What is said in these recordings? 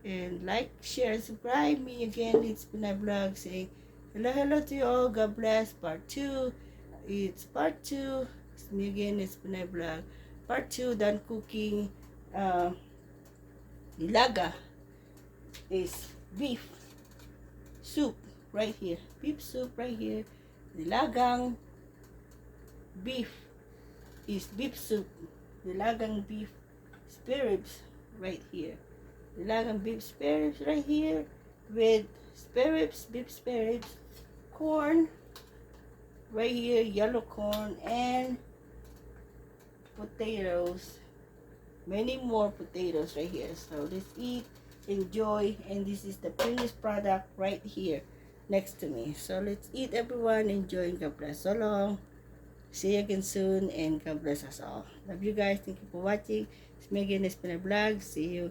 And like, share, and subscribe. Me again, it's Pinay Vlog saying hello to you all. God bless. Part 2. It's part 2. It's me again, it's Pinay Vlog. Part 2, done cooking. Nilaga is beef soup right here. Beef soup right here. Nilagang beef is beef soup. Nilagang beef spare ribs right here. Nilagang beef spare ribs right here with spare ribs, beef spare ribs, corn right here, yellow corn, and potatoes. Many more potatoes right here. So let's eat, enjoy, and this is the finished product right here next to me. So let's eat, everyone. Enjoy, and God bless. So long. See you again soon, and God bless us all. Love you guys. Thank you for watching. It's me again, it's been a vlog. See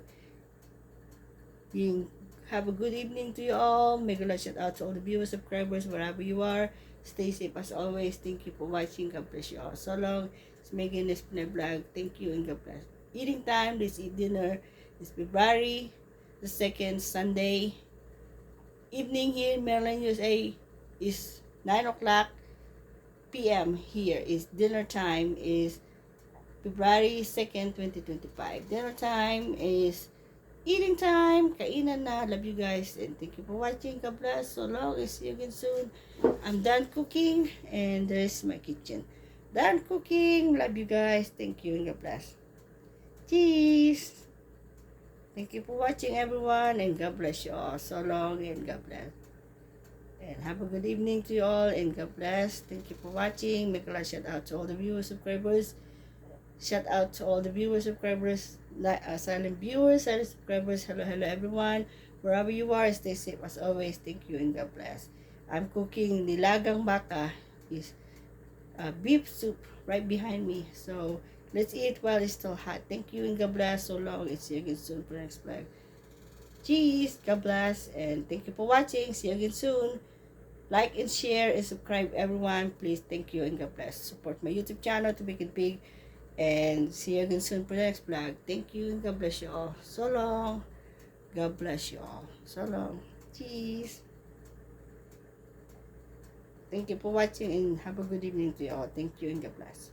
you. Have a good evening to you all. Make a shout out to all the viewers, subscribers, wherever you are. Stay safe as always. Thank you for watching. God bless you all. So long. It's Megan, it's been a vlog. Thank you and God bless. Eating time. Let's eat dinner. It's February the 2nd, Sunday evening here in Maryland, USA. Is 9 o'clock p.m. here. Is dinner time. Is February 2nd, 2025. Dinner time is eating time. Kainan na. Love you guys and thank you for watching. God bless. So long. See you again soon. I'm done cooking and there's my kitchen. Done cooking. Love you guys. Thank you and God bless. Cheese. Thank you for watching, everyone, and God bless you all. So long and God bless. And have a good evening to you all and God bless. Thank you for watching. Make a shout out to all the viewers, subscribers. Shout out to all the viewers, subscribers, silent viewers, silent subscribers. Hello, everyone. Wherever you are, stay safe as always. Thank you and God bless. I'm cooking nilagang baka, is beef soup right behind me. So let's eat while it's still hot. Thank you and God bless. So long. And see you again soon for the next vlog. Cheese. God bless and thank you for watching. See you again soon. Like and share and subscribe, everyone. Please, thank you and God bless. Support my YouTube channel to make it big. And see you again soon for the next vlog. Thank you and God bless you all. So long. God bless you all. So long. Cheese. Thank you for watching and have a good evening to you all. Thank you and God bless.